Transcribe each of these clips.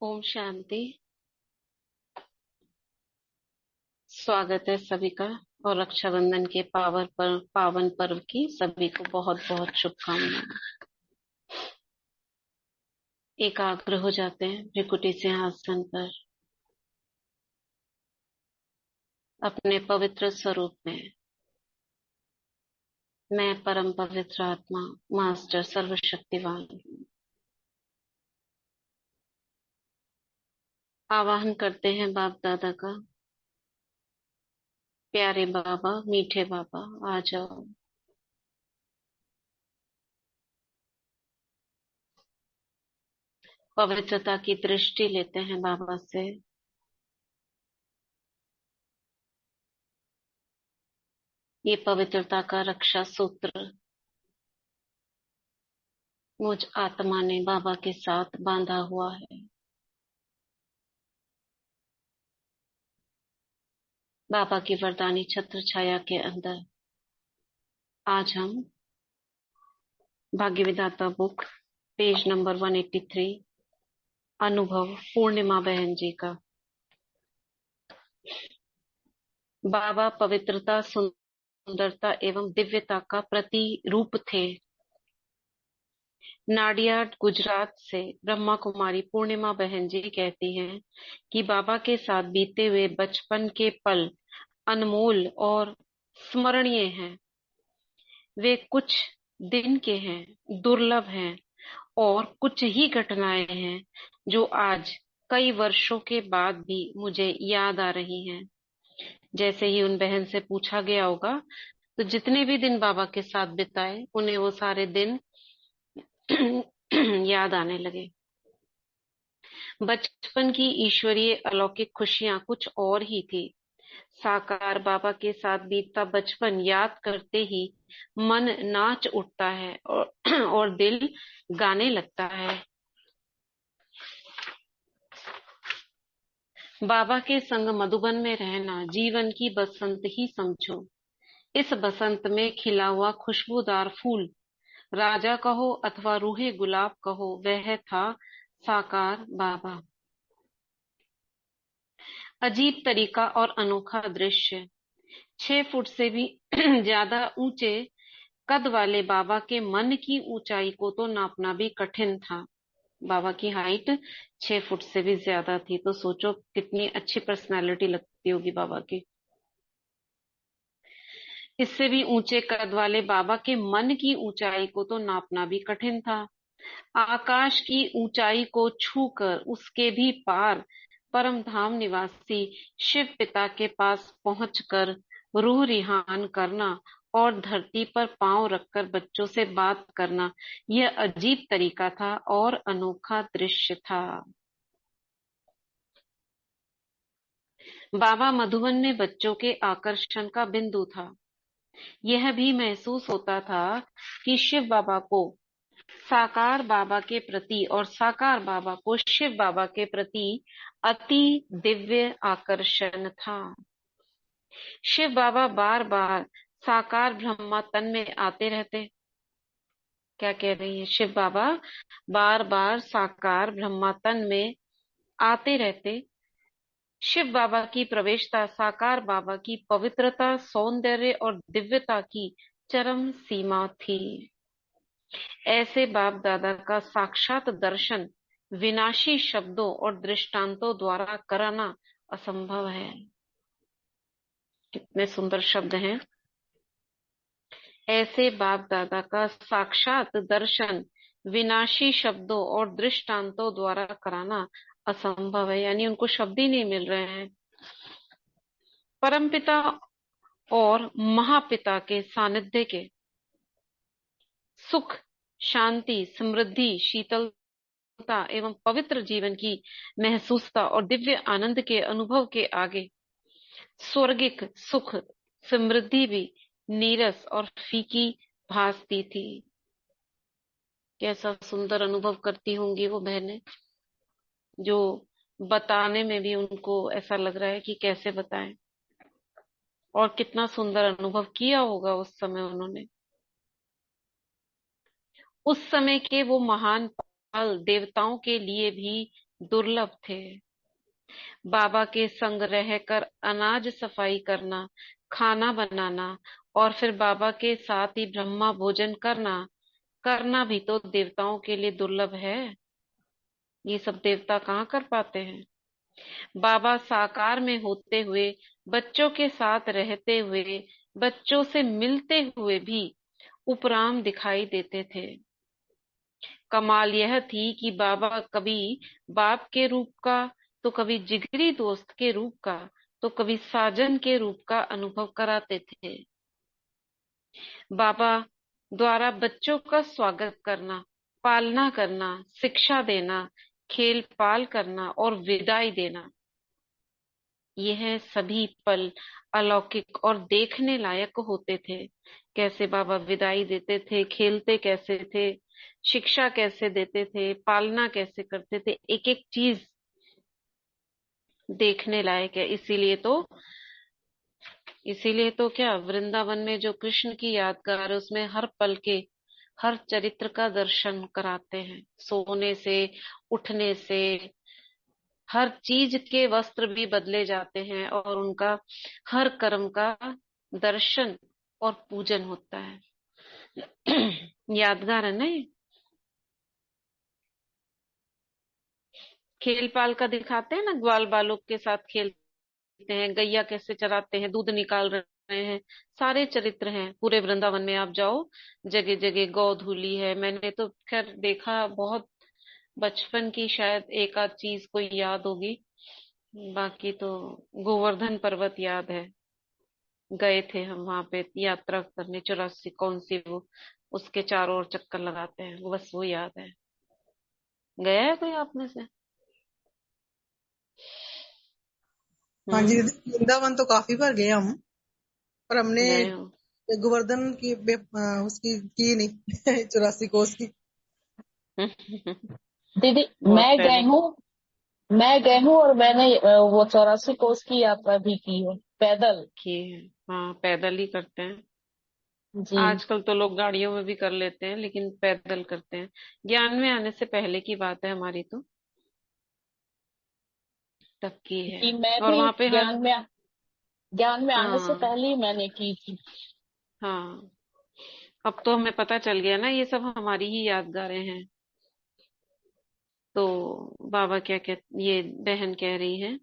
ओम शांति। स्वागत है सभी का। और रक्षाबंधन के पावन पर्व की सभी को बहुत बहुत शुभकामनाएं। एकाग्र हो जाते हैं भृकुटी सिंहासन पर अपने पवित्र स्वरूप में। मैं परम पवित्र आत्मा मास्टर सर्वशक्तिवान हूँ। आवाहन करते हैं बाप दादा का। प्यारे बाबा, मीठे बाबा, आ जाओ। पवित्रता की दृष्टि लेते हैं बाबा से। ये पवित्रता का रक्षा सूत्र मुझ आत्मा ने बाबा के साथ बांधा हुआ है। बाबा की वरदानी छत्र छाया के अंदर आज हम भाग्य विधाता बुक पेज नंबर 183 अनुभव पूर्णिमा बहन जी का। बाबा पवित्रता, सुंदरता एवं दिव्यता का प्रतिरूप थे। नाडियाड, गुजरात से ब्रह्मा कुमारी पूर्णिमा बहन जी कहती हैं कि बाबा के साथ बीते हुए बचपन के पल अनमोल और स्मरणीय हैं। वे कुछ दिन के हैं, दुर्लभ हैं और कुछ ही घटनाएं हैं जो आज कई वर्षों के बाद भी मुझे याद आ रही हैं। जैसे ही उन बहन से पूछा गया होगा, तो जितने भी दिन बाबा के साथ बिताए उन्हें वो सारे दिन याद आने लगे। बचपन की ईश्वरीय अलौकिक खुशियां कुछ और ही थी। साकार बाबा के साथ बीतता बचपन याद करते ही मन नाच उठता है और दिल गाने लगता है। बाबा के संग मधुबन में रहना जीवन की बसंत ही समझो। इस बसंत में खिला हुआ खुशबूदार फूल, राजा कहो अथवा रूहे गुलाब कहो, वह था साकार बाबा। अजीब तरीका और अनोखा दृश्य। 6 फुट से भी ज्यादा ऊंचे कद वाले बाबा के मन की ऊंचाई को तो नापना भी कठिन था। बाबा की हाइट 6 फुट से भी ज्यादा थी, तो सोचो कितनी अच्छी पर्सनालिटी लगती होगी बाबा की। इससे भी ऊंचे कद वाले बाबा के मन की ऊंचाई को तो नापना भी कठिन था। आकाश की ऊंचाई को छूकर उसके भी पार परम धाम निवासी शिव पिता के पास पहुंचकर रूह रिहान करना और धरती पर पांव रखकर बच्चों से बात करना, यह अजीब तरीका था और अनोखा दृश्य था। बाबा मधुबन में बच्चों के आकर्षण का बिंदु था। यह भी महसूस होता था कि शिव बाबा को साकार बाबा के प्रति और साकार बाबा को शिव बाबा के प्रति अति दिव्य आकर्षण था। शिव बाबा बार बार साकार ब्रह्मा तन में आते रहते। क्या कह रही है? शिव बाबा बार बार साकार ब्रह्मा तन में आते रहते। शिव बाबा की प्रवेशता साकार बाबा की पवित्रता, सौंदर्य और दिव्यता की चरम सीमा थी। ऐसे बाप दादा का साक्षात दर्शन विनाशी शब्दों और दृष्टांतों द्वारा कराना असंभव है। कितने सुंदर शब्द हैं। ऐसे बाप दादा का साक्षात दर्शन विनाशी शब्दों और दृष्टांतों द्वारा कराना असंभव है, यानी उनको शब्द ही नहीं मिल रहे हैं। परमपिता और महापिता के सानिध्य के सुख, शांति, समृद्धि, शीतलता एवं पवित्र जीवन की महसूसता और दिव्य आनंद के अनुभव के आगे स्वर्गिक सुख, समृद्धि भी नीरस और फीकी भासती थी। कैसा सुंदर अनुभव करती होंगी वो बहनें, जो बताने में भी उनको ऐसा लग रहा है कि कैसे बताएं। और कितना सुंदर अनुभव किया होगा उस समय उन्होंने। उस समय के वो महान पल देवताओं के लिए भी दुर्लभ थे। बाबा के संग रहकर अनाज सफाई करना, खाना बनाना और फिर बाबा के साथ ही ब्रह्मा भोजन करना, करना भी तो देवताओं के लिए दुर्लभ है। ये सब देवता कहाँ कर पाते हैं। बाबा साकार में होते हुए, बच्चों के साथ रहते हुए, बच्चों से मिलते हुए भी उपराम दिखाई देते थे। कमाल यह थी कि बाबा कभी बाप के रूप का, तो कभी जिगरी दोस्त के रूप का, तो कभी साजन के रूप का अनुभव कराते थे। बाबा द्वारा बच्चों का स्वागत करना, पालना करना, शिक्षा देना, खेल पाल करना और विदाई देना, यह सभी पल अलौकिक और देखने लायक होते थे। कैसे बाबा विदाई देते थे, खेलते कैसे थे, शिक्षा कैसे देते थे, पालना कैसे करते थे, एक एक चीज देखने लायक है। इसीलिए तो क्या वृंदावन में जो कृष्ण की यादगार है, उसमें हर पल के हर चरित्र का दर्शन कराते हैं। सोने से, उठने से, हर चीज के वस्त्र भी बदले जाते हैं और उनका हर कर्म का दर्शन और पूजन होता है। यादगार है ना ये। खेल पाल का दिखाते हैं ना, ग्वाल बालों के साथ खेलते हैं, गैया कैसे चराते हैं, दूध निकाल रहे हैं, सारे चरित्र हैं पूरे वृंदावन में। आप जाओ, जगह जगह गौधूली है। मैंने तो खैर देखा बहुत, बचपन की शायद एक आध चीज कोई याद होगी, बाकी तो गोवर्धन पर्वत याद है। गए थे हम वहां पे यात्रा करने, 84 कौन सी वो, उसके चारों ओर चक्कर लगाते हैं, वो बस वो याद है। गया है कोई आप में से? हाँ जी हम्म। दीदी, वृंदावन तो काफी बार गए हम, पर हमने गए हो? गोवर्धन की उसकी की नहीं। 84 कोस की। दीदी, बहुत मैं गई पहले। हूँ। मैं गई हूँ और मैंने वो 84 कोस की यात्रा भी की है, पैदल। किए हैं, हाँ पैदल ही करते हैं। जी। आजकल तो लोग गाड़ियों में भी कर लेते हैं, लेकिन पैदल करते हैं। ज्ञान में आने से पहले की बात है हमारी तो, तब की है। जी, मैं और भी वहां पे हर, ज्ञान में आने से हाँ पहले ही मैंने की थी। हाँ, अब तो हमें पता चल गया ना, ये सब हमारी ही यादगारें हैं। तो बाबा क्या कह, ये बहन कह रही है,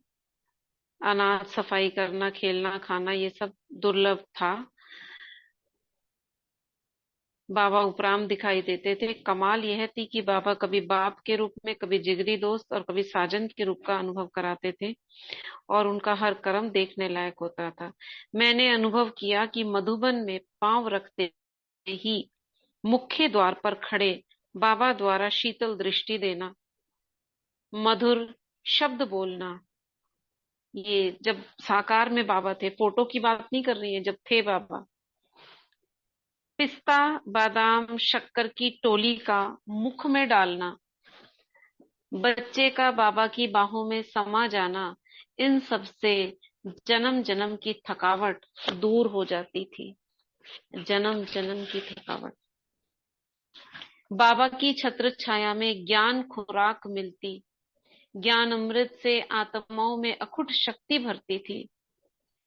अनाज सफाई करना, खेलना, खाना, ये सब दुर्लभ था। बाबा उपराम दिखाई देते थे। कमाल यह थी कि बाबा कभी बाप के रूप में, कभी जिगरी दोस्त और कभी साजन के रूप का अनुभव कराते थे और उनका हर कर्म देखने लायक होता था। मैंने अनुभव किया कि मधुबन में पांव रखते ही मुख्य द्वार पर खड़े बाबा द्वारा शीतल दृष्टि देना, मधुर शब्द बोलना, ये जब साकार में बाबा थे, फोटो की बात नहीं कर रही है, जब थे बाबा, पिस्ता बादाम शक्कर की टोली का मुख में डालना, बच्चे का बाबा की बाहों में समा जाना, इन सब से जन्म जन्म की थकावट दूर हो जाती थी। जन्म जन्म की थकावट, बाबा की छत्र छाया में ज्ञान खुराक मिलती, ज्ञान अमृत से आत्माओं में अखुट शक्ति भरती थी।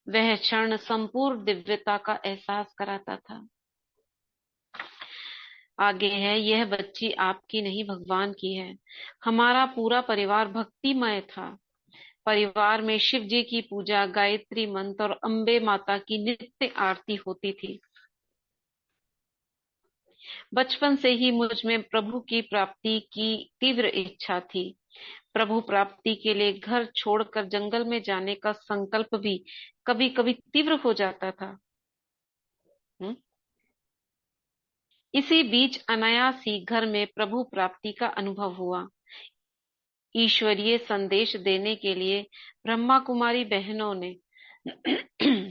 वह क्षण संपूर्ण दिव्यता का एहसास कराता था। आगे है, यह बच्ची आपकी नहीं भगवान की है। हमारा पूरा परिवार भक्तिमय था। परिवार में शिव जी की पूजा, गायत्री मंत्र और अम्बे माता की नित्य आरती होती थी। बचपन से ही मुझ में प्रभु की प्राप्ति की तीव्र इच्छा थी। प्रभु प्राप्ति के लिए घर छोड़कर जंगल में जाने का संकल्प भी कभी कभी तीव्र हो जाता था। हम्म? इसी बीच अनायास ही घर में प्रभु प्राप्ति का अनुभव हुआ। ईश्वरीय संदेश देने के लिए ब्रह्मा कुमारी बहनों ने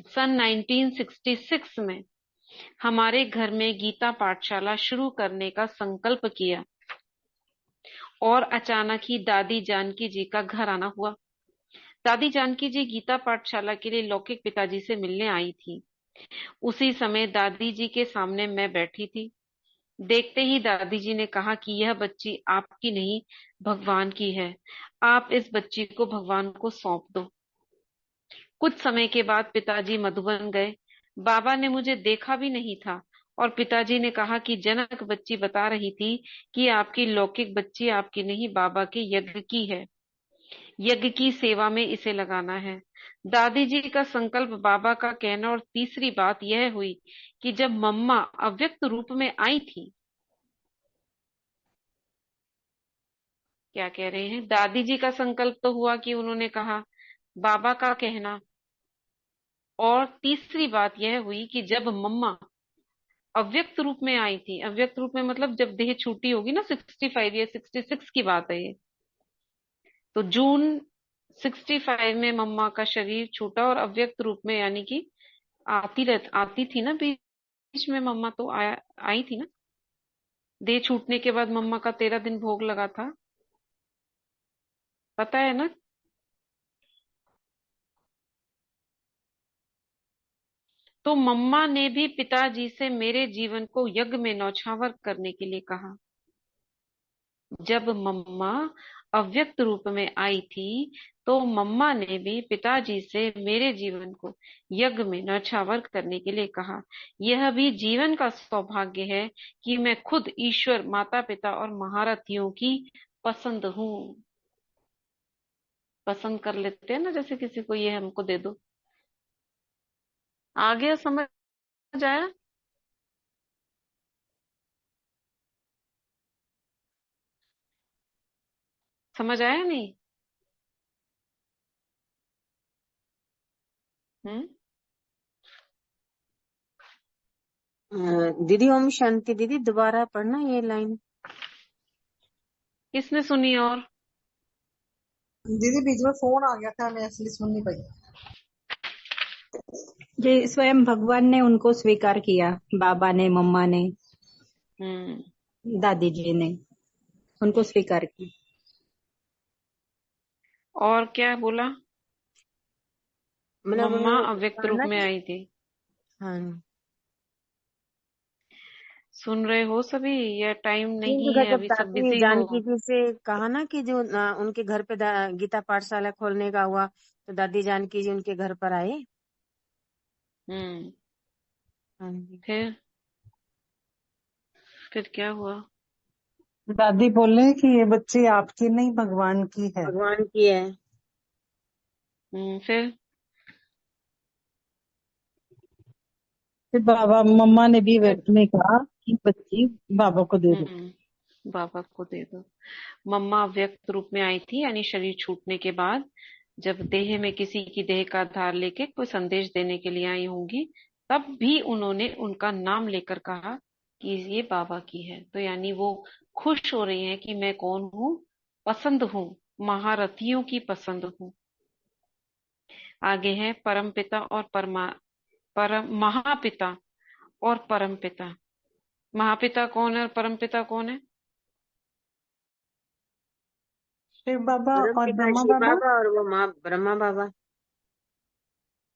सन 1966 में हमारे घर में गीता पाठशाला शुरू करने का संकल्प किया और अचानक ही दादी जानकी जी का घर आना हुआ। दादी जानकी जी गीता पाठशाला के लिए लौकिक पिताजी से मिलने आई थी। उसी समय दादी जी के सामने मैं बैठी थी। देखते ही दादी जी ने कहा कि यह बच्ची आपकी नहीं, भगवान की है। आप इस बच्ची को भगवान को सौंप दो। कुछ समय के बाद पिताजी मधुबन गए। बाबा ने मुझे देखा भी नहीं था और पिताजी ने कहा कि जनक बच्ची बता रही थी कि आपकी लौकिक बच्ची आपकी नहीं, बाबा के यज्ञ की है। यज्ञ की सेवा में इसे लगाना है। दादी जी का संकल्प, बाबा का कहना, और तीसरी बात यह हुई कि जब मम्मा अव्यक्त रूप में आई थी। क्या कह रहे हैं? दादी जी का संकल्प तो हुआ कि उन्होंने कहा, बाबा का कहना, और तीसरी बात यह हुई कि जब मम्मा अव्यक्त रूप में आई थी। अव्यक्त रूप में मतलब जब देह छूटी होगी ना, 65 या 66 की बात है ये। तो जून 65 में मम्मा का शरीर छूटा, और अव्यक्त रूप में यानी कि आती थी ना बीच में मम्मा, तो आई थी ना। देह छूटने के बाद मम्मा का 13 दिन भोग लगा था, पता है ना। तो मम्मा ने भी पिताजी से मेरे जीवन को यज्ञ में नौछावर करने के लिए कहा। जब मम्मा अव्यक्त रूप में आई थी, तो मम्मा ने भी पिताजी से मेरे जीवन को यज्ञ में न्यौछावर करने के लिए कहा। यह भी जीवन का सौभाग्य है कि मैं खुद ईश्वर, माता पिता और महारथियों की पसंद हूँ। पसंद कर लेते हैं ना, जैसे किसी को, ये हमको दे दो। आ गया समझ? आया? समझ आया नहीं? हम्म। दीदी ओम शांति। दीदी दोबारा पढ़ना ये लाइन। किसने सुनी? और दीदी बीच में फोन आ गया था, मैं इसलिए सुन नहीं पाई। जी, स्वयं भगवान ने उनको स्वीकार किया, बाबा ने, मम्मा ने, दादी जी ने उनको स्वीकार किया। और क्या बोला? मतलब मम्मा अव्यक्त रूप कहना में कि आई थी। हाँ, सुन रहे हो सभी, या टाइम उनके नहीं घर है, जब अभी सब दादी बिजी हो? जानकी जी से कहा ना कि जो उनके घर पे गीता पाठशाला खोलने का हुआ, तो दादी जानकी जी उनके घर पर आए। हम्म। हाँ जी। फिर क्या हुआ? दादी बोले कि ये बच्ची आपकी नहीं, भगवान की है। भगवान की है। फिर बाबा मम्मा ने भी व्यक्त में कहा कि बच्ची बाबा को दे दो। बाबा को दे दो। मम्मा व्यक्त रूप में आई थी, यानी शरीर छूटने के बाद, जब देह में किसी की देह का आधार लेके कोई संदेश देने के लिए आई होंगी, तब भी उन्होंने उनका नाम लेकर कहा कि ये बाबा की है। तो यानी वो खुश हो रही हैं कि मैं कौन हूँ, पसंद हूँ, महारथियों की पसंद हूँ। आगे है परमपिता और महापिता और परमपिता। महापिता कौन है और परमपिता कौन है? शिव बाबा परम और पिता ब्रह्मा शिव बाबा। बाबा और वो माँ ब्रह्मा बाबा।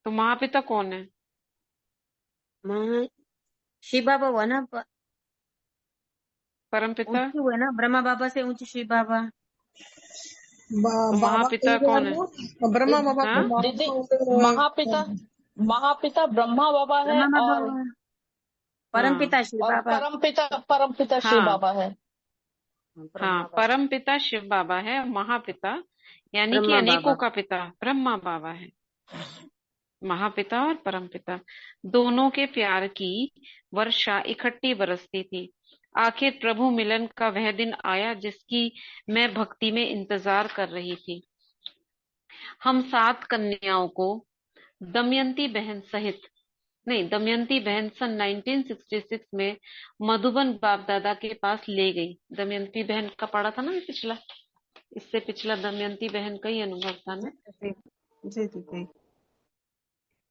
तो महापिता कौन है? माँ शिव बाबा हुआ ना, परमपिता? ऊंचे हुए ना, ब्रह्मा बाबा से ऊंचे शिव बाबा। तो बाबा महापिता एक कौन है? ब्रह्मा बाबा हाँ, दीदी, महापिता महापिता ब्रह्मा बाबा है, ब्रह्मा बाबा और हुआ, परम हाँ, पिता शिव बाबा। परमपिता शिव हाँ, बाबा है। हाँ। ब्रह्मा बाबा, परम पिता शिव बाबा है, और महापिता यानी कि ब्रह्मा अनेकों बाबा। का पिता ब्रह्मा बाबा है। महापिता और परमपिता दोनों के प्यार की वर्षा इकट्ठी बरसती थी। आखिर प्रभु मिलन का वह दिन आया जिसकी मैं भक्ति में इंतजार कर रही थी। हम 7 कन्याओं को दमयंती बहन सहित, नहीं, दमयंती बहन सन 1966 में मधुबन बाप दादा के पास ले गई। दमयंती बहन का पढ़ा था ना पिछला, इससे पिछला दमयंती बहन का ही अनुभव था ना। जी दीदी।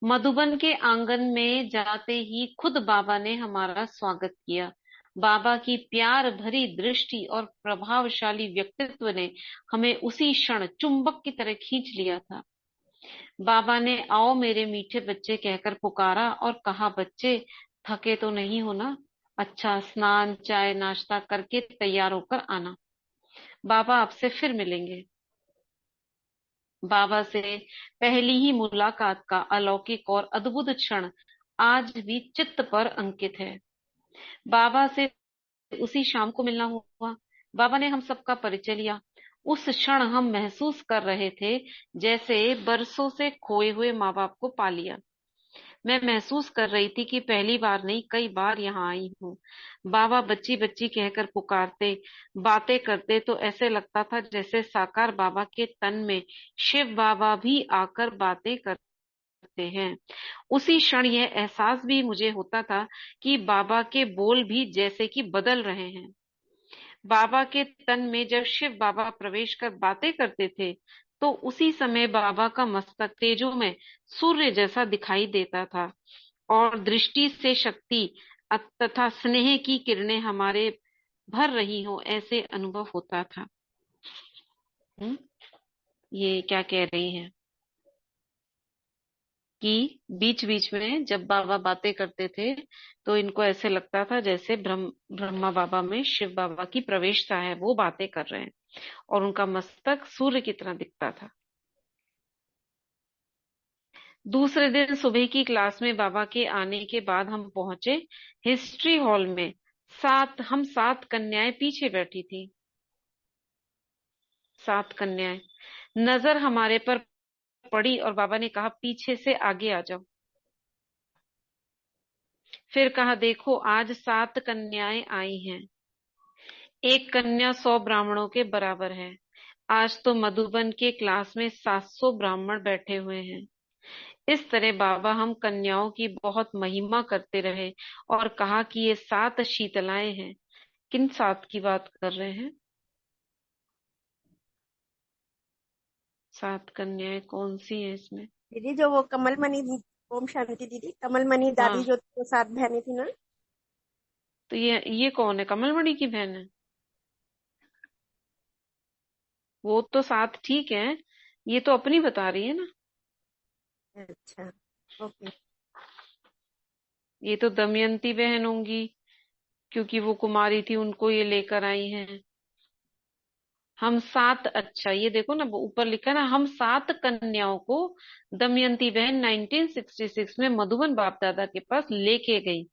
मधुबन के आंगन में जाते ही खुद बाबा ने हमारा स्वागत किया। बाबा की प्यार भरी दृष्टि और प्रभावशाली व्यक्तित्व ने हमें उसी क्षण चुंबक की तरह खींच लिया था। बाबा ने आओ मेरे मीठे बच्चे कहकर पुकारा और कहा, बच्चे थके तो नहीं हो ना? अच्छा स्नान चाय नाश्ता करके तैयार होकर आना, बाबा आपसे फिर मिलेंगे। बाबा से पहली ही मुलाकात का अलौकिक और अद्भुत क्षण आज भी चित्त पर अंकित है। बाबा से उसी शाम को मिलना हुआ। बाबा ने हम सबका परिचय लिया। उस क्षण हम महसूस कर रहे थे जैसे बरसों से खोए हुए माँ बाप को पा लिया। मैं महसूस कर रही थी कि पहली बार नहीं कई बार यहाँ आई हूँ। बाबा बच्ची बच्ची कहकर पुकारते, बातें करते तो ऐसे लगता था जैसे साकार बाबा के तन में शिव बाबा भी आकर बातें करते हैं। उसी क्षण यह एहसास भी मुझे होता था कि बाबा के बोल भी जैसे कि बदल रहे हैं। बाबा के तन में जब शिव बाबा प्रवेश कर बातें करते थे तो उसी समय बाबा का मस्तक तेजों में सूर्य जैसा दिखाई देता था और दृष्टि से शक्ति तथा स्नेह की किरणें हमारे भर रही हो ऐसे अनुभव होता था। ये क्या कह रही हैं कि बीच बीच में जब बाबा बातें करते थे तो इनको ऐसे लगता था जैसे ब्रह्मा बाबा में शिव बाबा की प्रवेशता है, वो बातें कर रहे हैं और उनका मस्तक सूर्य की तरह दिखता था। दूसरे दिन सुबह की क्लास में बाबा के आने के बाद हम पहुंचे हिस्ट्री हॉल में। हम सात कन्याएं पीछे बैठी थी। सात कन्याएं नजर हमारे पर पड़ी और बाबा ने कहा पीछे से आगे आ जाओ। फिर कहा देखो आज सात कन्याएं आई हैं। एक कन्या 100 ब्राह्मणों के बराबर है। आज तो मधुबन के क्लास में 700 ब्राह्मण बैठे हुए हैं। इस तरह बाबा हम कन्याओं की बहुत महिमा करते रहे और कहा कि ये 7 शीतलाएं हैं। किन 7 की बात कर रहे हैं? 7 कन्याएं कौन सी है इसमें? दीदी जो वो कमलमणि ओम शांति दीदी, कमलमणि दादी हाँ जो तो 7 बहनें थी ना। तो ये कौन है? कमलमणि की बहन है? वो तो 7 ठीक है, ये तो अपनी बता रही है ना। अच्छा ओके। ये तो दमयंती बहन होंगी क्योंकि वो कुमारी थी, उनको ये लेकर आई हैं। हम 7, अच्छा ये देखो ना ऊपर लिखा है ना, हम 7 कन्याओं को दमयंती बहन 1966 में मधुबन बाप दादा के पास लेके गई।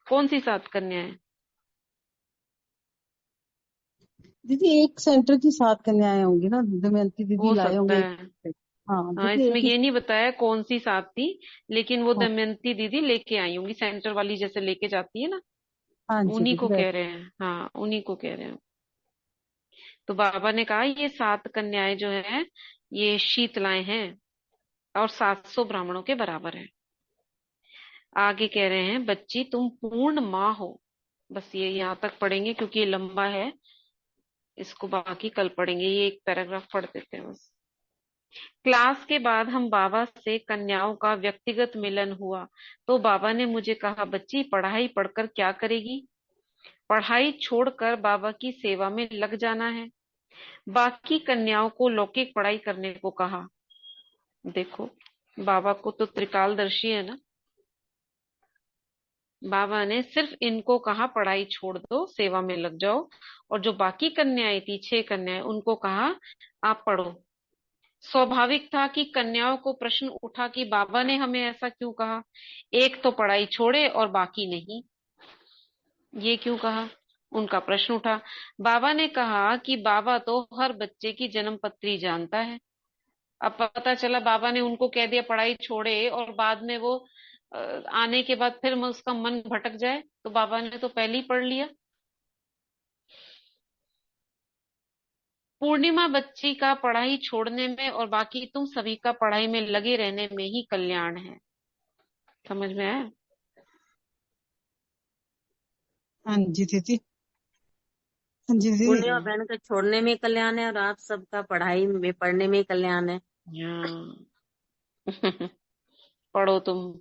कौन सी 7 कन्याएं? दीदी एक सेंटर की 7 कन्याएं होंगी ना, दमयंती दीदी हो लाए सकता होंगे एक है। से। हाँ हाँ क्योंकि इसमें एक ही। ये नहीं बताया कौन सी 7 थी, लेकिन वो हाँ, दमयंती दीदी लेके आई होंगी, सेंटर वाली जैसे लेके जाती है ना, हाँ जी उन्हीं दीदी को कह रहे हैं। हाँ उन्हीं को कह रहे हैं। तो बाबा ने कहा ये 7 कन्याएं जो है ये शीतलाएं हैं और 700 ब्राह्मणों के बराबर है। आगे कह रहे हैं बच्ची तुम पूर्ण माँ हो। बस ये यहाँ तक पढ़ेंगे क्योंकि ये लंबा है, इसको बाकी कल पढ़ेंगे। ये एक पैराग्राफ पढ़ देते हैं बस। क्लास के बाद हम बाबा से कन्याओं का व्यक्तिगत मिलन हुआ तो बाबा ने मुझे कहा बच्ची पढ़ाई पढ़कर क्या करेगी? पढ़ाई छोड़कर बाबा की सेवा में लग जाना है। बाकी कन्याओं को लौकिक पढ़ाई करने को कहा। देखो बाबा को तो त्रिकालदर्शी है ना, बाबा ने सिर्फ इनको कहा पढ़ाई छोड़ दो सेवा में लग जाओ, और जो बाकी कन्याएं थी 6 कन्याएं उनको कहा आप पढ़ो। स्वाभाविक था कि कन्याओं को प्रश्न उठा कि बाबा ने हमें ऐसा क्यों कहा, एक तो पढ़ाई छोड़े और बाकी नहीं, ये क्यों कहा? उनका प्रश्न उठा। बाबा ने कहा कि बाबा तो हर बच्चे की जन्म पत्री जानता है। अब पता चला बाबा ने उनको कह दिया पढ़ाई छोड़े और बाद में वो आने के बाद फिर उसका मन भटक जाए, तो बाबा ने तो पहले ही पढ़ लिया। पूर्णिमा बच्ची का पढ़ाई छोड़ने में और बाकी तुम सभी का पढ़ाई में लगे रहने में ही कल्याण है। समझ में आया? हाँ जी दीदी। हाँ जी पूर्णिमा दीदी। बहन के छोड़ने में कल्याण है और आप सबका पढ़ाई में पढ़ने में कल्याण है। हाँ पढ़ो तुम।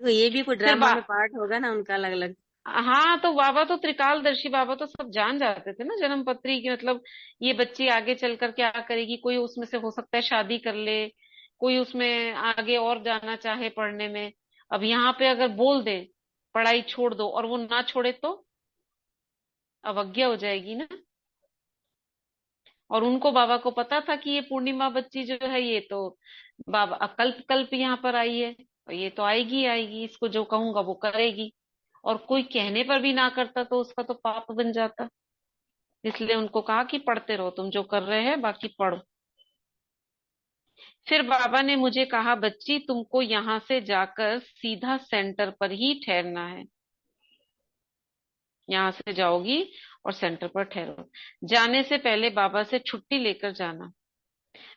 तो ये भी कोई फिर ड्रामा में पार्ट होगा ना उनका अलग अलग। हाँ तो बाबा तो त्रिकालदर्शी, बाबा तो सब जान जाते थे ना जन्म पत्री की, मतलब ये बच्ची आगे चलकर क्या करेगी। कोई उसमें से हो सकता है शादी कर ले, कोई उसमें आगे और जाना चाहे पढ़ने में। अब यहाँ पे अगर बोल दे पढ़ाई छोड़ दो, और वो ना छोड़े तो अवज्ञा हो जाएगी ना। और उनको, बाबा को पता था कि ये पूर्णिमा बच्ची जो है ये तो बाबा अकल्प कल्प यहाँ पर आई है, और ये तो आएगी आएगी, इसको जो कहूंगा वो करेगी। और कोई कहने पर भी ना करता तो उसका तो पाप बन जाता। इसलिए उनको कहा कि पढ़ते रहो, तुम जो कर रहे हैं बाकी पढ़ो। फिर बाबा ने मुझे कहा, बच्ची तुमको यहाँ से जाकर सीधा सेंटर पर ही ठहरना है। यहाँ से जाओगी और सेंटर पर ठहरो। जाने से पहले बाबा से छुट्टी लेकर जाना।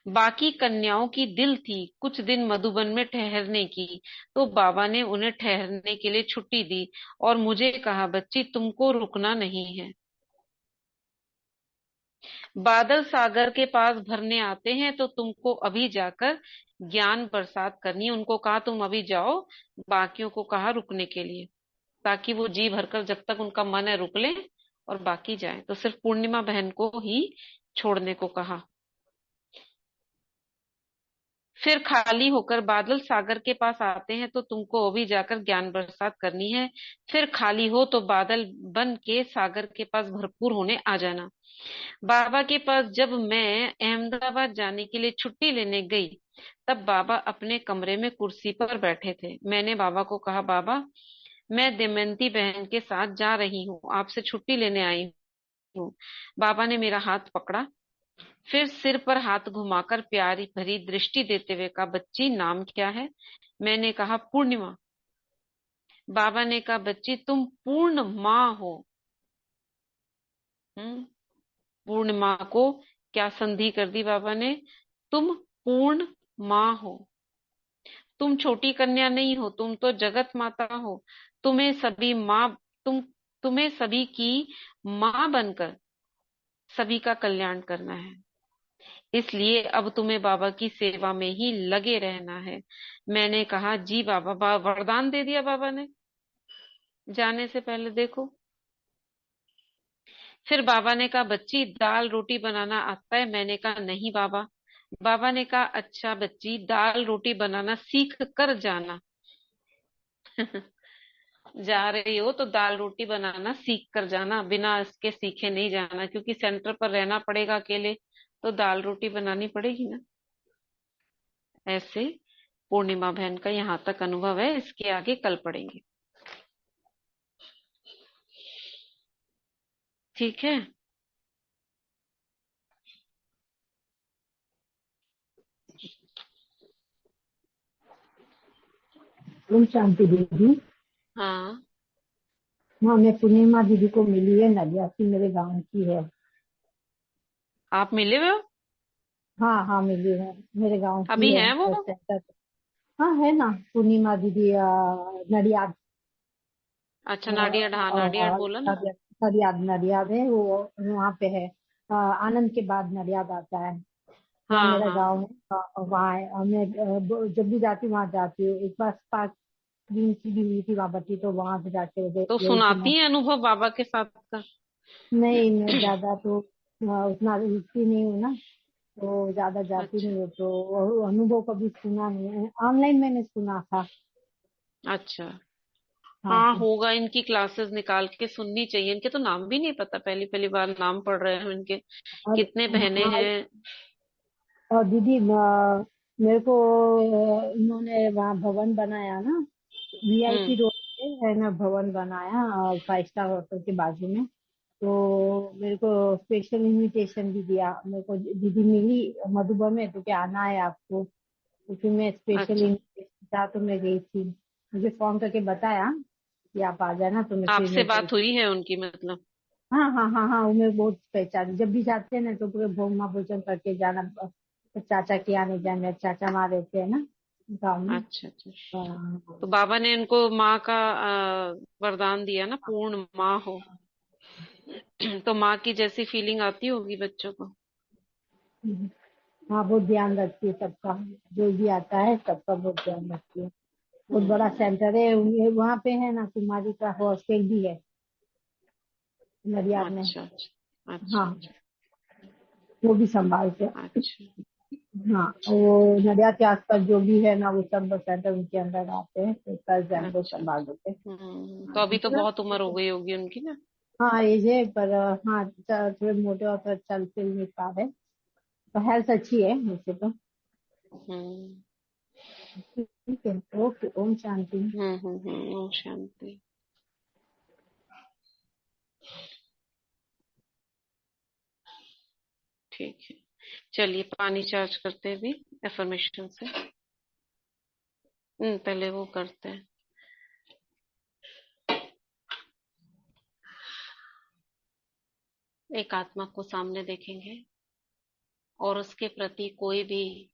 बाकी कन्याओं की दिल थी कुछ दिन मधुबन में ठहरने की, तो बाबा ने उन्हें ठहरने के लिए छुट्टी दी और मुझे कहा, बच्ची तुमको रुकना नहीं है। बादल सागर के पास भरने आते हैं तो तुमको अभी जाकर ज्ञान बरसात करनी है। उनको कहा तुम अभी जाओ, बाकियों को कहा रुकने के लिए, ताकि वो जी भरकर जब तक उनका मन है रुक लें और बाकी जाए। तो सिर्फ पूर्णिमा बहन को ही छोड़ने को कहा। फिर खाली होकर बादल सागर के पास आते हैं तो तुमको अभी जाकर ज्ञान बरसात करनी है। फिर खाली हो तो बादल बन के सागर के पास भरपूर होने आ जाना। बाबा के पास जब मैं अहमदाबाद जाने के लिए छुट्टी लेने गई, तब बाबा अपने कमरे में कुर्सी पर बैठे थे। मैंने बाबा को कहा, बाबा मैं दमयंती बहन के साथ जा रही हूँ, आपसे छुट्टी लेने आई हूँ। बाबा ने मेरा हाथ पकड़ा, फिर सिर पर हाथ घुमाकर प्यारी भरी दृष्टि देते हुए कहा, बच्ची नाम क्या है? मैंने कहा, पूर्णिमा। बाबा ने कहा, बच्ची तुम पूर्ण माँ हो। पूर्णिमा को क्या संधि कर दी बाबा ने? तुम पूर्ण माँ हो। तुम छोटी कन्या नहीं हो, तुम तो जगत माता हो। तुम्हें सभी माँ तुम तुम्हें सभी की माँ बनकर सभी का कल्याण करना है। इसलिए अब तुम्हें बाबा की सेवा में ही लगे रहना है। मैंने कहा, जी बाबा। वरदान दे दिया बाबा ने जाने से पहले, देखो। फिर बाबा ने कहा, बच्ची दाल रोटी बनाना आता है? मैंने कहा, नहीं बाबा। बाबा ने कहा, अच्छा बच्ची, दाल रोटी बनाना सीख कर जाना। जा रही हो तो दाल रोटी बनाना सीख कर जाना, बिना इसके सीखे नहीं जाना, क्योंकि सेंटर पर रहना पड़ेगा अकेले, तो दाल रोटी बनानी पड़ेगी ना। ऐसे पूर्णिमा बहन का यहाँ तक अनुभव है, इसके आगे कल पढ़ेंगे। ठीक है। ओम शांति दीदी। हाँ, हाँ, मैं पूर्णिमा दीदी को मिली है, नलियासी मेरे गांव की है। आप मिले हुए हो? हाँ हाँ, मिली है, मेरे गांव की अभी है। हैं वो? सेंटर। हाँ है ना, पूर्णिमा दीदी नडियाद। अच्छा, नाडियाड, हाँ नाडियाड बोला ना। नडियाद नडियाद है वो, वहाँ पे है। आनंद के बाद नडियाद आता है, वहाँ हाँ मेरा हाँ। गाँव है। वहाँ है, मैं जब भी जाती हूँ वहाँ जाती हूँ। एक बार 5 दिन की भी हुई थी वहाँ बच्ची, तो वहां से जाके तो गई थी मैं। सुनाती हैं अनुभव बाबा के साथ का? नहीं, मैं ज्यादा तो उतना रुचि नहीं हूँ ना, तो ज्यादा जाती अच्छा नहीं हूँ, तो वो अनुभव कभी सुना नहीं है। ऑनलाइन मैंने सुना था। अच्छा। हाँ हाँ जी। होगा, इनकी क्लासेस निकाल के सुननी चाहिए। इनके तो नाम भी नहीं पता, पहली पहली बार नाम पढ़ रहे हैं इनके। और कितने बहनें हाँ, हैं? और दीदी मेरे को इन्होंने वहाँ भवन बनाया ना, वीआईपी हम्म। रोड पे है ना, भवन बनाया 5 स्टार होटल के बाजू में। तो मेरे को स्पेशल इनविटेशन भी दिया। मेरे को दीदी मिली मधुबन में, तो क्या आना है आपको, क्योंकि मैं स्पेशल अच्छा, इनविटेशन था तो मैं गई थी। मुझे फोन करके बताया कि आप आ जाना, तो आपसे मैं गई। बात हुई है उनकी मतलब? हाँ हाँ हाँ हाँ, वो मैं बहुत पहचान, जब भी जाते हैं ना तो पूरे भोगमा भोजन करके जाना। चाचा के यहाँ नहीं जाना, चाचा वहाँ रहते हैं ना गाँव में। अच्छा अच्छा। हाँ। तो बाबा ने इनको माँ का वरदान दिया ना, पूर्ण माँ हो। तो माँ की जैसी फीलिंग आती होगी बच्चों को। हाँ, बहुत ध्यान रखती है सबका, जो भी आता है सबका बहुत ध्यान रखती है। बहुत बड़ा हम्म। सेंटर है वहाँ पे, है ना, कुमारी का हॉस्टल भी है नडियाद में। अच्छा अच्छा अच्छा हाँ, अच्छा वो भी संभालते हैं। अच्छा। हाँ, वो नडिया के आसपास जो भी है ना, वो सब सेंटर उनके अंदर आते हैं, तो कर्ज एंड वो अच्छा। सब आ देते हैं। तो हाँ, अभी तो मतलब बहुत उम्र हो गई होगी उनकी ना। हाँ एज है, पर हाँ थोड़े मोटे और थोड़ा चल फिर नहीं पा रहे, तो हेल्थ अच्छी है वैसे तो। हम्म ठीक है, ओके, ओम शांति। ओम शांति। ठीक है, चलिए पानी चार्ज करते हैं अभी एफर्मेशन से। पहले वो करते हैं। एक आत्मा को सामने देखेंगे और उसके प्रति कोई भी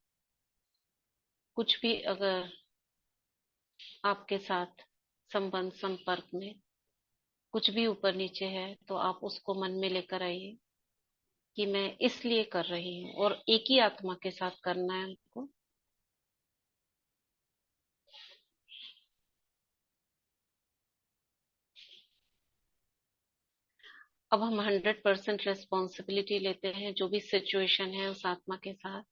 कुछ भी अगर आपके साथ संबंध संपर्क में कुछ भी ऊपर नीचे है तो आप उसको मन में लेकर आइए कि मैं इसलिए कर रही हूँ, और एक ही आत्मा के साथ करना है हमको। अब हम 100% रेस्पॉन्सिबिलिटी लेते हैं जो भी सिचुएशन है उस आत्मा के साथ।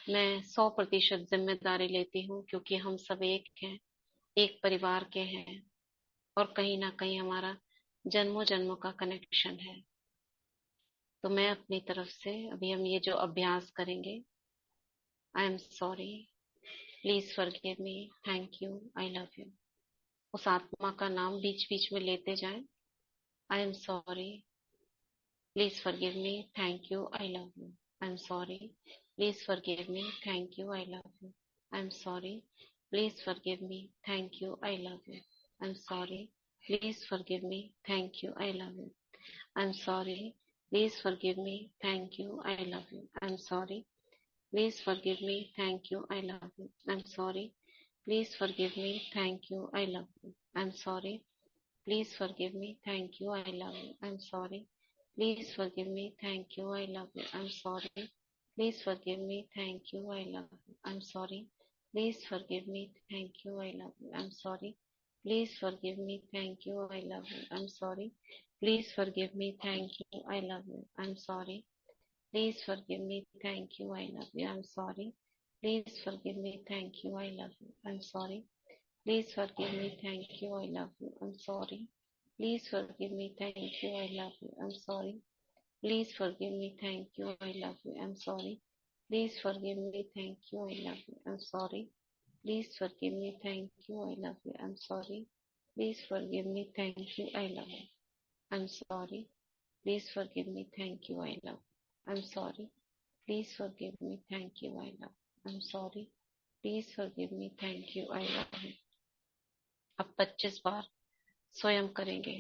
मैं 100% जिम्मेदारी लेती हूँ क्योंकि हम सब एक हैं, एक परिवार के हैं, और कहीं ना कहीं हमारा जन्मों जन्मों का कनेक्शन है। तो मैं अपनी तरफ से अभी हम ये जो अभ्यास करेंगे, I am sorry, please forgive me, thank you, I love you, उस आत्मा का नाम बीच बीच में लेते जाएं। I am sorry, please forgive me, thank you, I love you. I am sorry, please forgive me, thank you, I love you. I am sorry, please forgive me, thank you, I love you. I am sorry, please forgive me, thank you, I love you. I'm sorry. Please forgive me. Thank you. I love you. I'm sorry. Please forgive me. Thank you. I love you. I'm sorry. Please forgive me. Thank you. I love you. I'm sorry. Please forgive me. Thank you. I love you. I'm sorry. Please forgive me. Thank you. I love you. I'm sorry. Please forgive me. Thank you. I love you. I'm sorry. Please forgive me. Thank you. I love you. I'm sorry. Please forgive me. Thank you. I love you. I'm sorry. Please forgive me. Thank you. I love you. I'm sorry. Please forgive me. Thank you. I love you. I'm sorry. Please forgive me. Thank you. I love you. I'm sorry. Please forgive me. Thank you. I love you. I'm sorry. Please forgive me. Thank you. I love you. I'm sorry. Please forgive me. Thank you. I love you. I'm sorry. Please forgive me. Thank you. I love you. I'm sorry. Please forgive me. Thank you. I love you. I'm sorry. Please forgive me. Thank you. I love you. I'm sorry. Please forgive me. Thank you. I love you. I'm sorry. Please forgive me. Thank you. I love you. I'm sorry. Please forgive me. Thank you. I love you. अब 25 बार स्वयं करेंगे।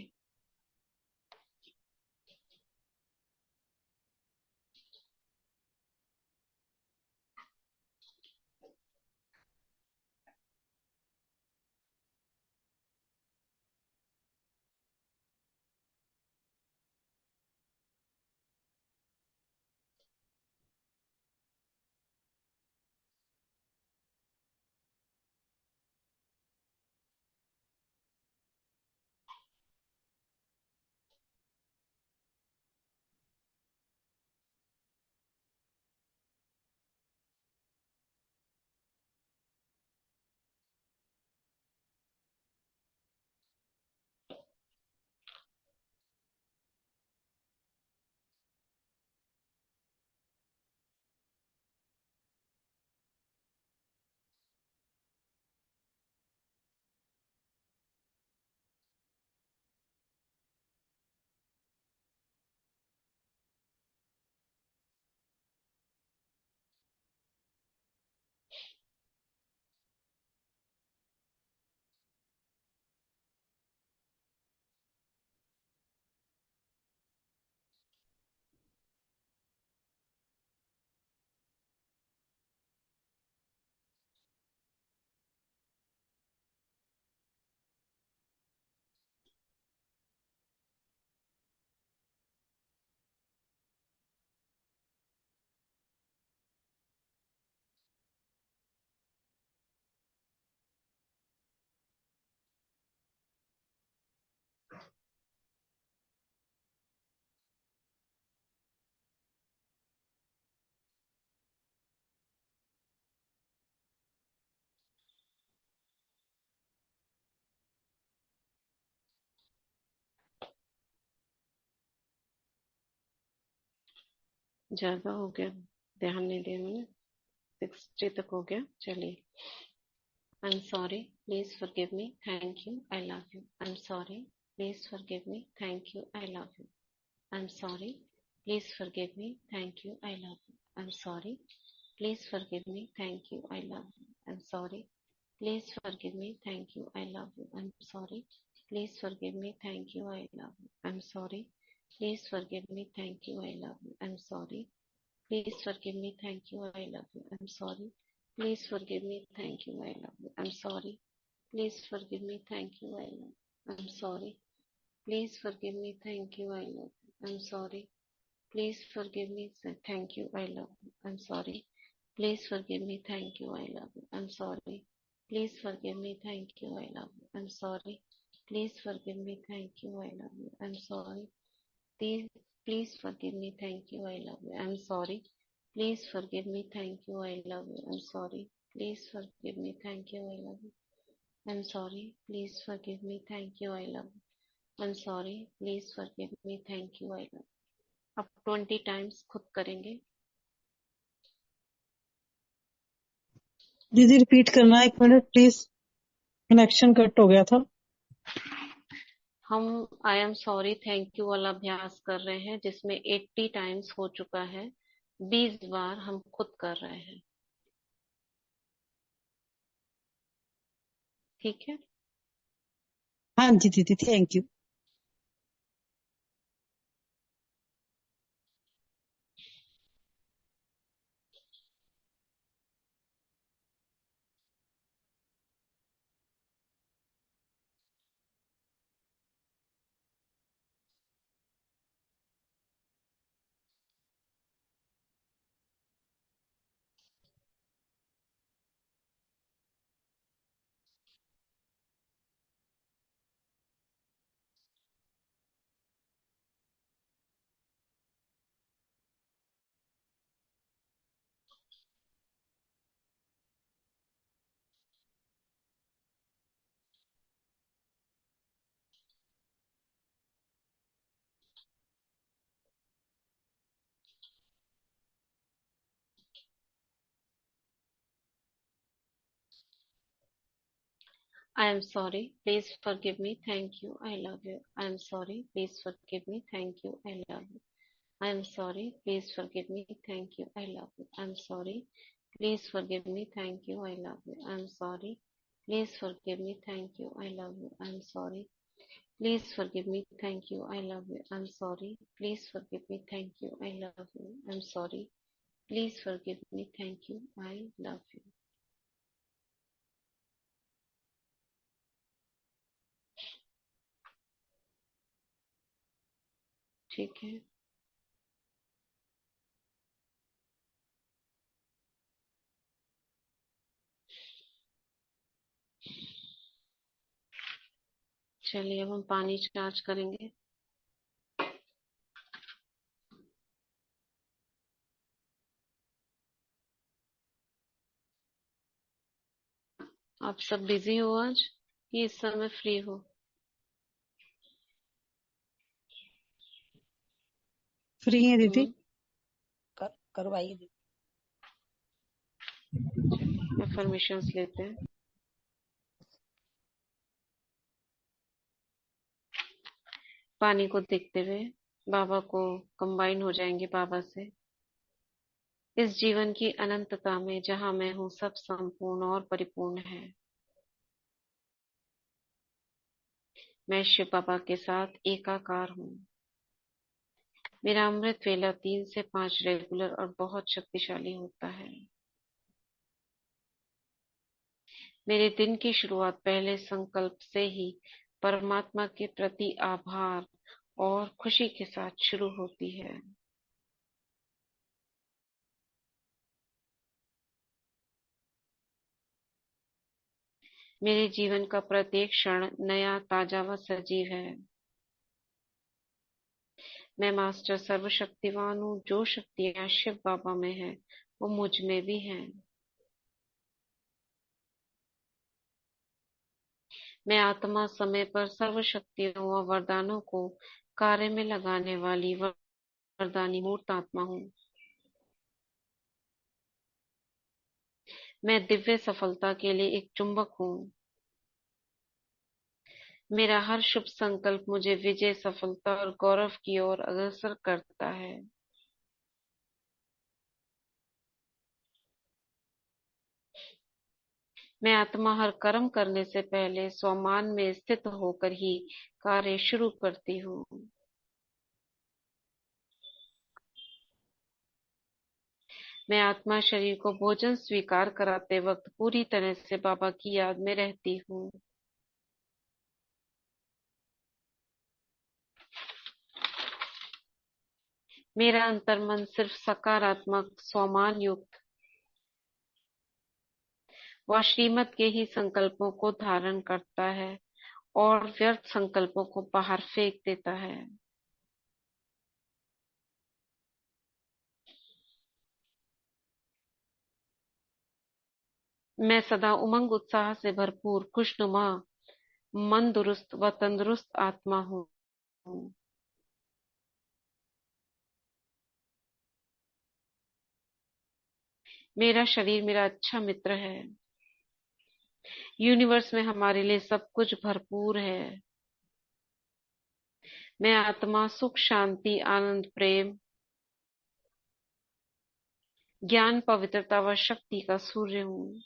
ज्यादा हो गया, ध्यान नहीं दिया मैंने। 60 तक हो गया, चलिए। I am sorry, please forgive me, thank you, I love you. I am sorry, please forgive me, thank you, I love you. I am sorry, please forgive me, thank you, I love you. I am sorry, please forgive me, thank you, I love you. I am sorry, please forgive me, thank you, I love you. I am sorry, please forgive me, thank you, I love you. I am sorry, please forgive me, thank you, I love you. I am sorry, please forgive me, thank you, I love you. I'm sorry. Please forgive me, thank you, I love you. I'm sorry. Please forgive me, thank you, I love you. I'm sorry. Please forgive me, thank you, I love you. I'm sorry. Please forgive me, thank you, I love you. I'm sorry. Please forgive me, thank you, I love you. I'm sorry. Please forgive me, thank you, I love you. I'm sorry. Please forgive me, thank you, I love you. I'm sorry. Please forgive me, thank you, I love you. I'm sorry. Please forgive me, thank you, I love you. I'm sorry. Please forgive me, thank you, I love you. I'm sorry. Please forgive me, thank you, I love you. I'm sorry. Please forgive me, thank you, I love you. अब 20 times खुद करेंगे। दीदी repeat करना, 1 minute please, connection cut हो गया था। हम I am sorry thank you वाला अभ्यास कर रहे हैं, जिसमें 80 टाइम्स हो चुका है। 20 बार हम खुद कर रहे हैं, ठीक है? हाँ जी दीदी, thank you. I am sorry. Please forgive me. Thank you. I love you. I am sorry. Please forgive me. Thank you. I love you. I am sorry. Please forgive me. Thank you. I love you. I am sorry. Please forgive me. Thank you. I love you. I am sorry. Please forgive me. Thank you. I love you. I am sorry. Please forgive me. Thank you. I love you. I am sorry. Please forgive me. Thank you. I love you. I am sorry. Please forgive me. Thank you. I love you. ठीक है। चलिए अब हम पानी charge करेंगे। आप सब busy हो आज कि इस समय फ्री हो? फ्री है दीदी। करवाइए। एफर्मेशंस लेते हैं। पानी को देखते हुए बाबा को कंबाइन हो जाएंगे बाबा से। इस जीवन की अनंतता में जहां मैं हूं, सब संपूर्ण और परिपूर्ण है। मैं शिव बाबा के साथ एकाकार हूं। मेरा अमृत वेला 3 से 5 रेगुलर और बहुत शक्तिशाली होता है। मेरे दिन की शुरुआत पहले संकल्प से ही परमात्मा के प्रति आभार और खुशी के साथ शुरू होती है। मेरे जीवन का प्रत्येक क्षण नया, ताजा व सजीव है। मैं मास्टर सर्वशक्तिवान हूँ। जो शक्तियाँ शिव बाबा में है, वो मुझ में भी हैं। मैं आत्मा समय पर सर्व शक्तियों व वरदानों को कार्य में लगाने वाली वरदानी मूर्त आत्मा हूँ। मैं दिव्य सफलता के लिए एक चुंबक हूँ। मेरा हर शुभ संकल्प मुझे विजय, सफलता और गौरव की ओर अग्रसर करता है। मैं आत्मा हर कर्म करने से पहले स्वमान में स्थित होकर ही कार्य शुरू करती हूँ। मैं आत्मा शरीर को भोजन स्वीकार कराते वक्त पूरी तरह से बाबा की याद में रहती हूँ। मेरा अंतर्मन सिर्फ सकारात्मक, स्वमान युक्त व श्रीमत के ही संकल्पों को धारण करता है और व्यर्थ संकल्पों को बाहर फेंक देता है। मैं सदा उमंग उत्साह से भरपूर, खुशनुमा, मन दुरुस्त व तंदुरुस्त आत्मा हूँ। मेरा शरीर मेरा अच्छा मित्र है। यूनिवर्स में हमारे लिए सब कुछ भरपूर है। मैं आत्मा सुख, शांति, आनंद, प्रेम, ज्ञान, पवित्रता व शक्ति का सूर्य हूँ।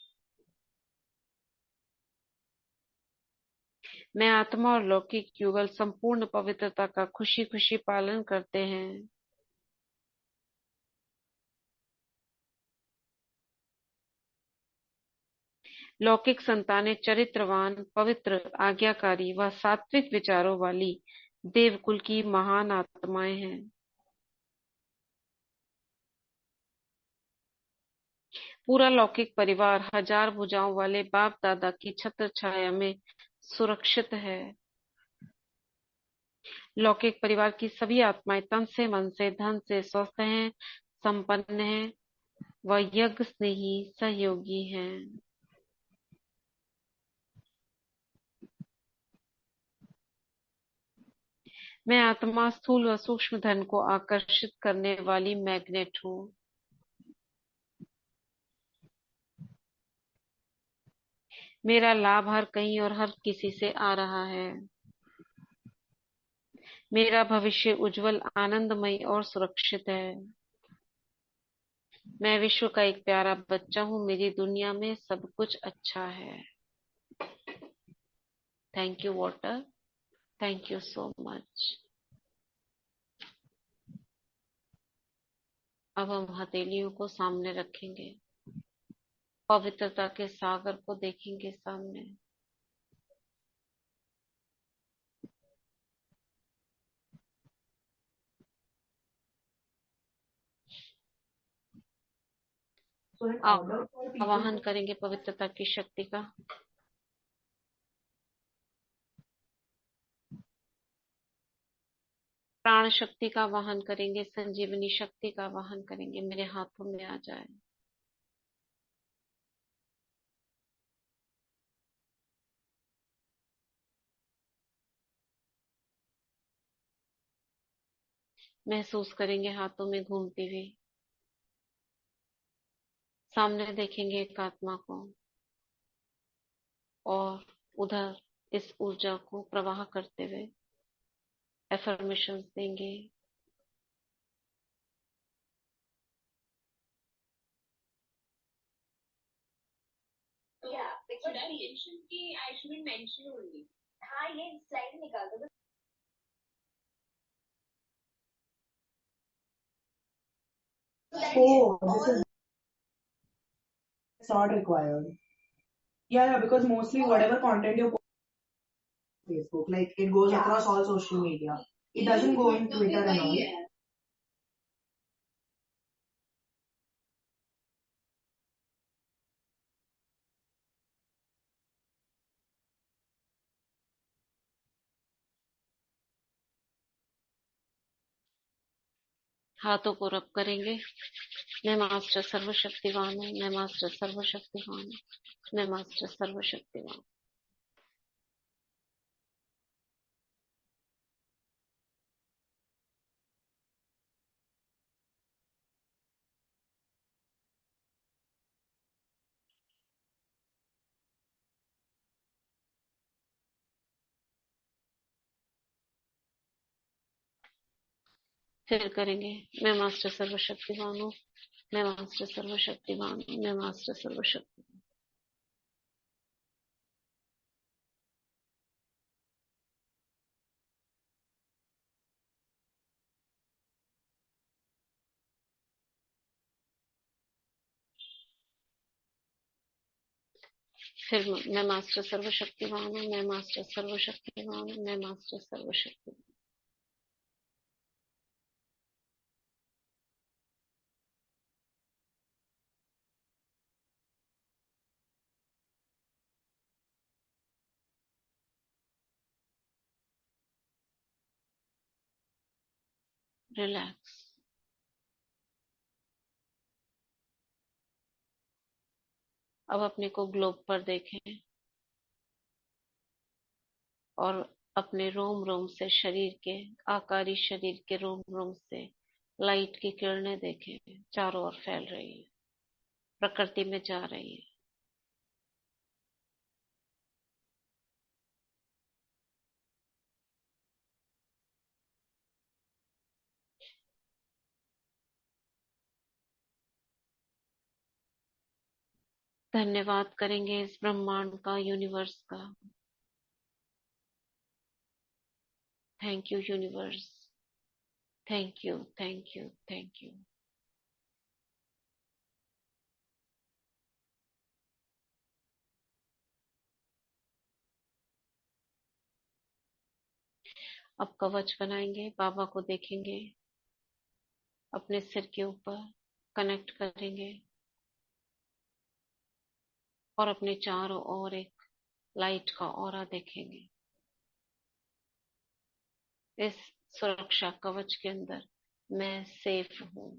मैं आत्मा और लौकिक युगल संपूर्ण पवित्रता का खुशी खुशी पालन करते हैं। लौकिक संतानें चरित्रवान, पवित्र, आज्ञाकारी व सात्विक विचारों वाली देवकुल की महान आत्माएं हैं। पूरा लौकिक परिवार हजार भुजाओं वाले बाप दादा की छत्र छाया में सुरक्षित है। लौकिक परिवार की सभी आत्माएं तन से, मन से, धन से स्वस्थ हैं, संपन्न हैं व यज्ञ स्नेही सहयोगी हैं। मैं आत्मा स्थूल व सूक्ष्म धन को आकर्षित करने वाली मैग्नेट हूँ। मेरा लाभ हर कहीं और हर किसी से आ रहा है। मेरा भविष्य उज्जवल, आनंदमय और सुरक्षित है। मैं विश्व का एक प्यारा बच्चा हूँ। मेरी दुनिया में सब कुछ अच्छा है। Thank you water, thank you so much. अब हम हथेलियों को सामने रखेंगे, पवित्रता के सागर को देखेंगे सामने। आवाहन करेंगे पवित्रता की शक्ति का। प्राण शक्ति का वाहन करेंगे, संजीवनी शक्ति का वाहन करेंगे। मेरे हाथों में आ जाए। महसूस करेंगे हाथों में घूमती हुई। सामने देखेंगे एक आत्मा को और उधर इस ऊर्जा को प्रवाह करते हुए एफर्मेशंस देंगे। Oh, this is not required. Yeah, because mostly whatever content you post on Facebook, like it goes across all social media. It doesn't go in Twitter and all. हाथों को रब करेंगे। मैं मास्टर सर्वशक्तिवान हूँ, मैं मास्टर सर्वशक्तिवान हूँ, मैं मास्टर सर्वशक्तिवान। फिर करेंगे, मैं मास्टर सर्वशक्तिमान हूँ, मैं मास्टर सर्वशक्तिमान हूँ, मैं मास्टर सर्वशक्ति। फिर मैं मास्टर सर्वशक्तिमान हूँ, मैं मास्टर सर्वशक्तिमान हूँ, मैं मास्टर सर्वशक्ति। रिलैक्स। अब अपने को ग्लोब पर देखें और अपने रोम रोम से, शरीर के, आकारी शरीर के रोम रोम से लाइट की किरणें देखें, चारों ओर फैल रही है, प्रकृति में जा रही है। धन्यवाद करेंगे इस ब्रह्मांड का, यूनिवर्स का। Thank you universe, thank you, thank you, thank you. अब कवच बनाएंगे, बाबा को देखेंगे, अपने सिर के ऊपर कनेक्ट करेंगे और अपने चारों ओर एक लाइट का ऑरा देखेंगे। इस सुरक्षा कवच के अंदर मैं सेफ हूँ।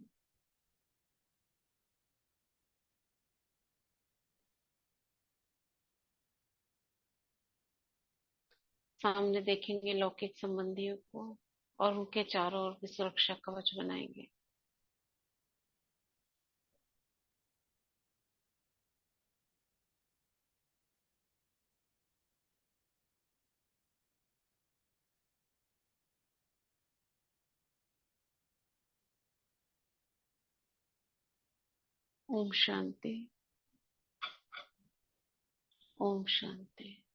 सामने देखेंगे लौकिक संबंधियों को और उनके चारों ओर भी सुरक्षा कवच बनाएंगे। ओम शांति, ओम शांति।